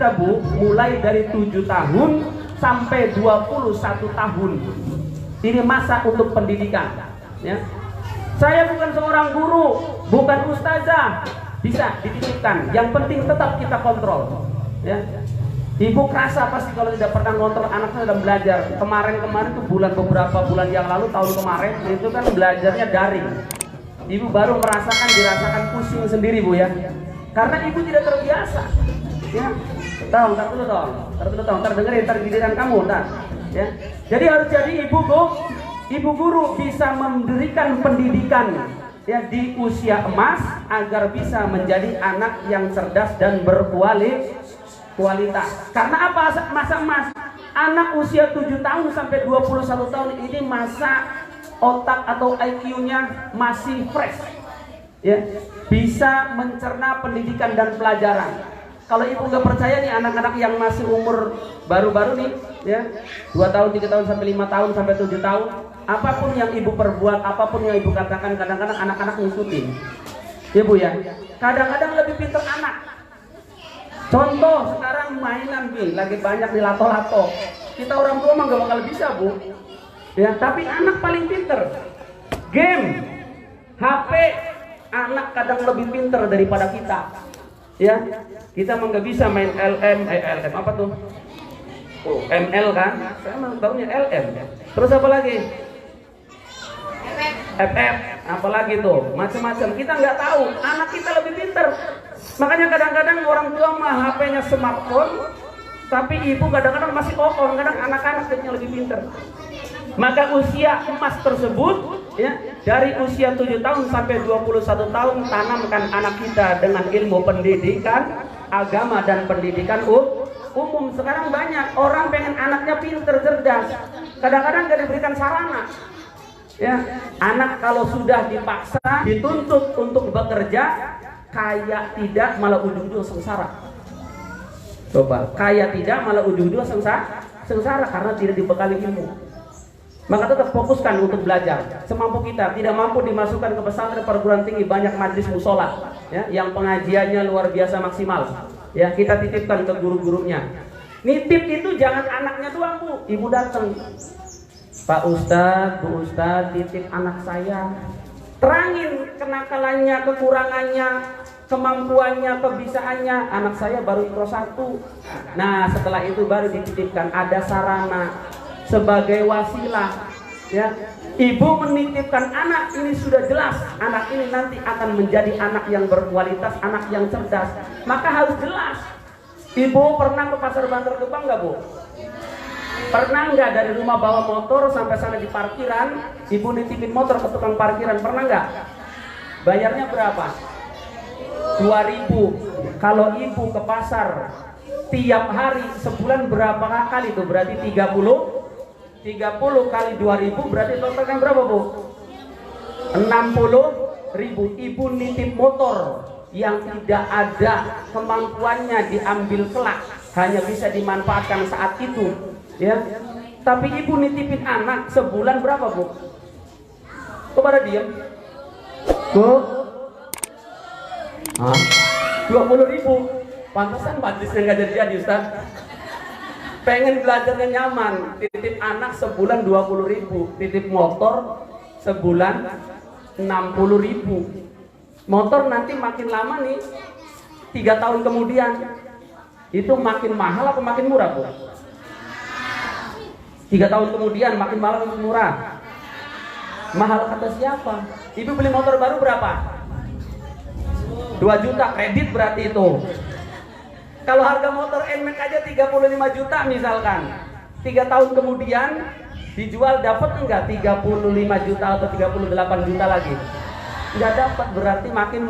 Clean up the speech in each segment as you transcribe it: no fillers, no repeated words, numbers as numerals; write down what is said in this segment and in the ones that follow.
kita Bu, mulai dari 7 tahun sampai 21 tahun. Ini masa untuk pendidikan, ya. Saya bukan seorang guru, bukan ustazah, bisa dititipkan. Yang penting tetap kita kontrol, ya. Ibu kerasa pasti kalau tidak pernah ngontrol anaknya dalam belajar. Kemarin tuh beberapa bulan yang lalu, tahun kemarin itu kan belajarnya daring. Ibu baru dirasakan pusing sendiri Bu, ya. Karena ibu tidak terbiasa, ya. Ntar dulu, ntar dengerin, ntar giliran kamu, ntar, ya. Jadi harus jadi ibu guru bisa memberikan pendidikan, ya, di usia emas agar bisa menjadi anak yang cerdas dan berkualitas. Karena apa masa emas? Anak usia 7 tahun sampai 21 tahun ini masa otak atau IQ-nya masih fresh, ya, bisa mencerna pendidikan dan pelajaran. Kalau ibu nggak percaya nih, anak-anak yang masih umur baru-baru nih, ya, 2 tahun, 3 tahun, sampai 5 tahun, sampai 7 tahun, apapun yang ibu perbuat, apapun yang ibu katakan, kadang-kadang anak-anak ngikutin, ya Bu, ya. Kadang-kadang lebih pintar anak. Contoh sekarang mainan nih, lagi banyak nih lato-lato. Kita orang tua mah nggak bakal bisa Bu, ya. Tapi anak paling pintar. Game, HP, anak kadang lebih pintar daripada kita, ya. Kita mah nggak bisa main LM apa tuh? Oh, ML kan? Saya mah tahunya LM. Terus apa lagi? FF, apalagi tuh? Macam-macam. Kita nggak tahu. Anak kita lebih pintar. Makanya kadang-kadang orang tua mah HP-nya smartphone, tapi ibu kadang-kadang masih kokong. Kadang anak-anak jadinya lebih pintar. Maka usia emas tersebut, ya, dari usia 7 tahun sampai 21 tahun, tanamkan anak kita dengan ilmu pendidikan agama dan pendidikan umum. Sekarang banyak orang pengen anaknya pinter, cerdas, kadang-kadang gak diberikan sarana, ya. Anak kalau sudah dipaksa, dituntut untuk bekerja, kaya tidak malah ujung-ujung sengsara. Coba, kaya tidak malah ujung-ujung sengsara karena tidak dibekali ilmu. Maka tetap fokuskan untuk belajar semampu kita. Tidak mampu dimasukkan ke pesantren perguruan tinggi, banyak majlis musola, ya, yang pengajiannya luar biasa maksimal, ya, kita titipkan ke guru-gurunya. Nitip itu jangan anaknya doang Bu, ibu datang, Pak Ustadz, Bu Ustadz, titip anak saya. Terangin kenakalannya, kekurangannya, kemampuannya, kebisaannya. Anak saya baru Iqra 1. Nah, setelah itu baru dititipkan, ada sarana sebagai wasilah, ya. Ibu menitipkan anak ini sudah jelas, anak ini nanti akan menjadi anak yang berkualitas, anak yang cerdas. Maka harus jelas. Ibu pernah ke pasar Bantar Gebang nggak Bu? Pernah nggak dari rumah bawa motor sampai sana di parkiran, ibu nitipin motor ke tukang parkiran? Pernah nggak? Bayarnya berapa? 2.000. Kalau ibu ke pasar tiap hari sebulan berapa kali tuh? Berarti 30 kali 2.000 berarti totalnya berapa Bu? 60.000. Ibu nitip motor yang tidak ada kemampuannya diambil kelak, hanya bisa dimanfaatkan saat itu, ya. Tapi ibu nitipin anak sebulan berapa Bu? Kok pada diem? Bu? 20.000. Pantesan majlisnya nggak jadi Ustaz. Pengen belajarnya nyaman, titip anak sebulan 20.000, titip motor sebulan 60.000. Motor nanti makin lama nih, 3 tahun kemudian itu makin mahal apa makin murah Bu? 3 tahun kemudian makin mahal atau makin murah? Mahal kata siapa? Ibu beli motor baru berapa? 2 juta kredit berarti itu. Kalau harga motor NMAX aja 35 juta misalkan, 3 tahun kemudian dijual, dapat enggak 35 juta atau 38 juta lagi? Enggak dapat, berarti makin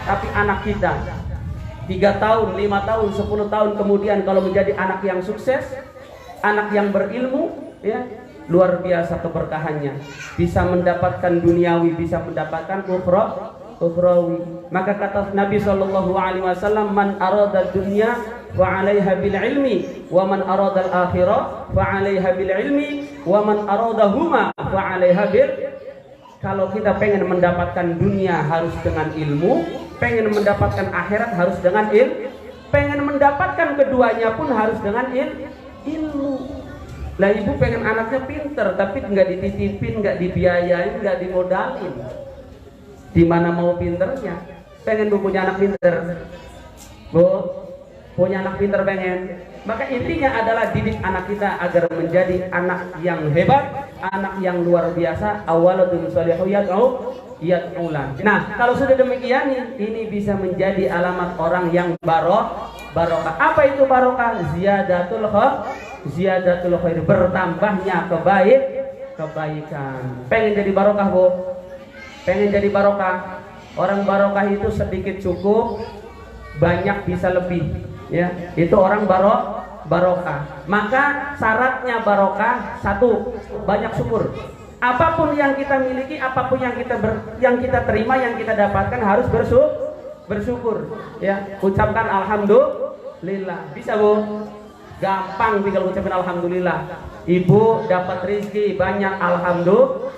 Tapi anak kita 3 tahun, 5 tahun, 10 tahun kemudian kalau menjadi anak yang sukses, anak yang berilmu, ya, luar biasa keberkahannya. Bisa mendapatkan duniawi, bisa mendapatkan ukhrawi. Maka kata Nabi SAW, man arada dunya wa 'alaiha bil ilmi, wa man arada al akhirah wa 'alaiha bil ilmi, wa man aradahuma wa 'alaiha bil. Kalau kita pengen mendapatkan dunia harus dengan ilmu, pengen mendapatkan akhirat harus dengan ilmu, pengen mendapatkan keduanya pun harus dengan ilmu. Lah ibu pengen anaknya pinter, tapi nggak dititipin, nggak dibiayain, nggak dimodalin. Di mana mau pinternya? Pengen bu punya anak pinter, bu punya anak pinter pengen. Maka intinya adalah didik anak kita agar menjadi anak yang hebat, anak yang luar biasa. Awaladun sholihu yad'ulah. Nah, kalau sudah demikian, ini bisa menjadi alamat orang yang barokah. Apa itu barokah? Ziyadatul khair, bertambahnya kebaikan. Pengen jadi barokah, bu? Pengen jadi barokah? Orang barokah itu sedikit cukup, banyak bisa lebih. Ya, itu orang barokah. Maka syaratnya barokah satu, banyak syukur. Apapun yang kita miliki, apapun yang kita terima, yang kita dapatkan harus bersyukur. Ya, ucapkan alhamdulillah. Bisa bu? Gampang tinggal ucapin alhamdulillah. Ibu dapat rizki banyak, alhamdulillah.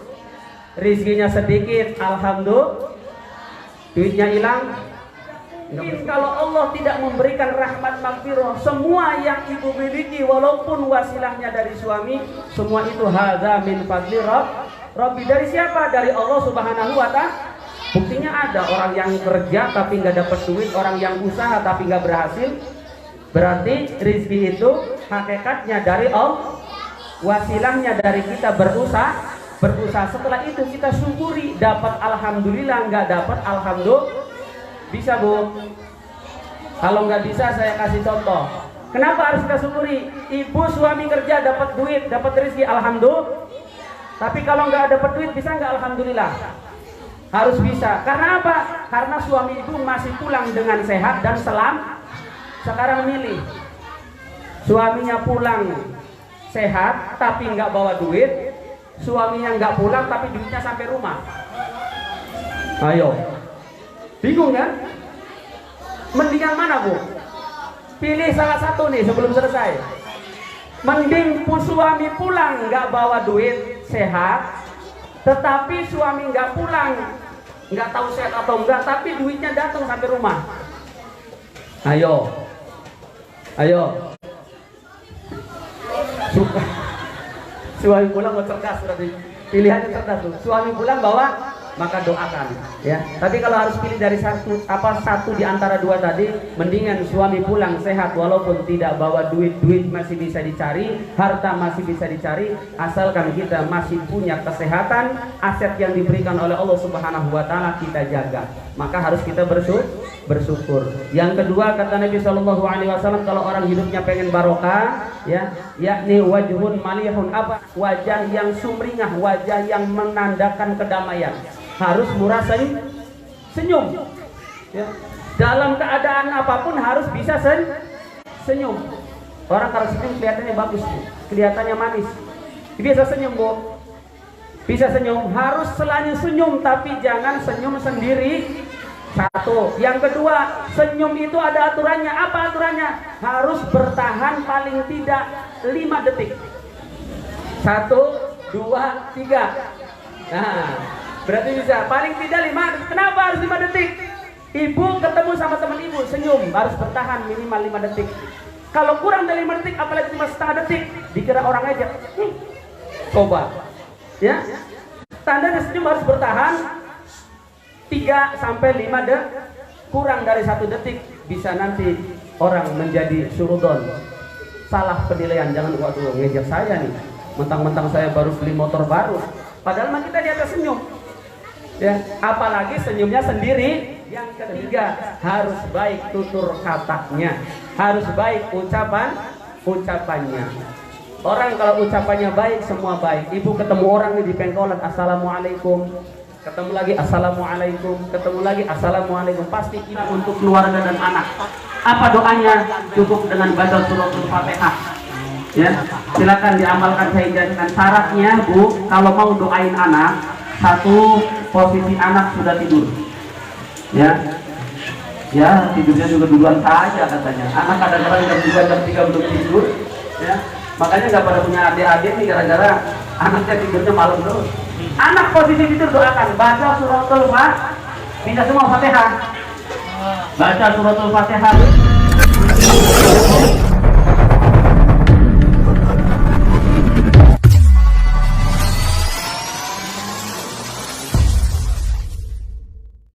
Rizkinya sedikit, alhamdulillah. Duitnya hilang. Mungkin kalau Allah tidak memberikan rahmat maghfirah, semua yang ibu miliki walaupun wasilahnya dari suami, semua itu hadza min fadli Rabbi. Dari siapa? Dari Allah Subhanahu wa ta'ala. Buktinya ada orang yang kerja tapi nggak dapat duit, orang yang usaha tapi nggak berhasil. Berarti rizki itu hakikatnya dari Allah, wasilahnya dari kita berusaha. Setelah itu kita syukuri, dapat alhamdulillah, nggak dapat alhamdulillah. Bisa bu? Kalau nggak bisa saya kasih contoh. Kenapa harus kita syukuri? Ibu suami kerja dapat duit, dapat rezeki, alhamdulillah. Tapi kalau nggak dapat duit bisa nggak alhamdulillah? Harus bisa. Karena apa? Karena suami ibu masih pulang dengan sehat dan selam. Sekarang milih, suaminya pulang sehat tapi nggak bawa duit, suaminya nggak pulang tapi duitnya sampai rumah. Ayo. Bingung kan? Mendingan mana bu? Pilih salah satu nih sebelum selesai. Mending suami pulang nggak bawa duit, sehat, tetapi suami nggak pulang, nggak tahu sehat atau enggak, tapi duitnya datang sampai rumah. Ayo, suami pulang mau cerdas berarti. Pilihannya cerdas tuh. Suami pulang bawa, maka doakan ya. Tapi kalau harus pilih dari satu di antara dua tadi, mendingan suami pulang sehat walaupun tidak bawa duit masih bisa dicari, harta masih bisa dicari, asalkan kita masih punya kesehatan, aset yang diberikan oleh Allah Subhanahu wa ta'ala kita jaga. Maka harus kita bersyukur. Yang kedua kata Nabi SAW, kalau orang hidupnya pengen barokah ya, yakni wajhun malihun, apa? Wajah yang sumringah, wajah yang menandakan kedamaian. Harus murah senyum ya. Dalam keadaan apapun harus bisa senyum. Orang kalau senyum kelihatannya bagus, kelihatannya manis, bisa senyum bu, bisa senyum. Harus selalu senyum, tapi jangan senyum sendiri. Satu. Yang kedua, senyum itu ada aturannya. Apa aturannya? Harus bertahan paling tidak 5 detik. 1, 2, 3. Nah, berarti bisa paling tidak 5 detik. Kenapa harus 5 detik? Ibu ketemu sama teman ibu, senyum, harus bertahan minimal 5 detik. Kalau kurang dari 5 detik, apalagi cuma setengah detik, dikira orang aja. Coba ya, tanda senyum harus bertahan 3 sampai 5 detik. Kurang dari 1 detik bisa nanti orang menjadi surudon, salah penilaian. Jangan waduh ngejar saya nih, mentang-mentang saya baru beli motor baru, padahal mah kita di atas senyum ya. Apalagi senyumnya sendiri. Yang ketiga, harus baik tutur katanya, harus baik ucapannya. Orang kalau ucapannya baik, semua baik. Ibu ketemu orang nih di pengkolan, assalamualaikum, ketemu lagi assalamualaikum, ketemu lagi assalamualaikum, pasti ini untuk keluarga dan anak. Apa doanya? Cukup dengan baca suratul Fatihah ya. Silakan diamalkan, saya jadikan syaratnya bu. Kalau mau doain anak, satu, posisi anak sudah tidur ya, tidurnya juga duluan saja katanya. Anak kadang-kadang jam 2, jam 3 belum tidur ya. Makanya nggak pada punya adik-adik nih, gara-gara anaknya tidurnya malam terus. Anak posisi tidur, doakan, baca suratul Fatihah, bisa semua Fatihah, baca suratul Fatihah.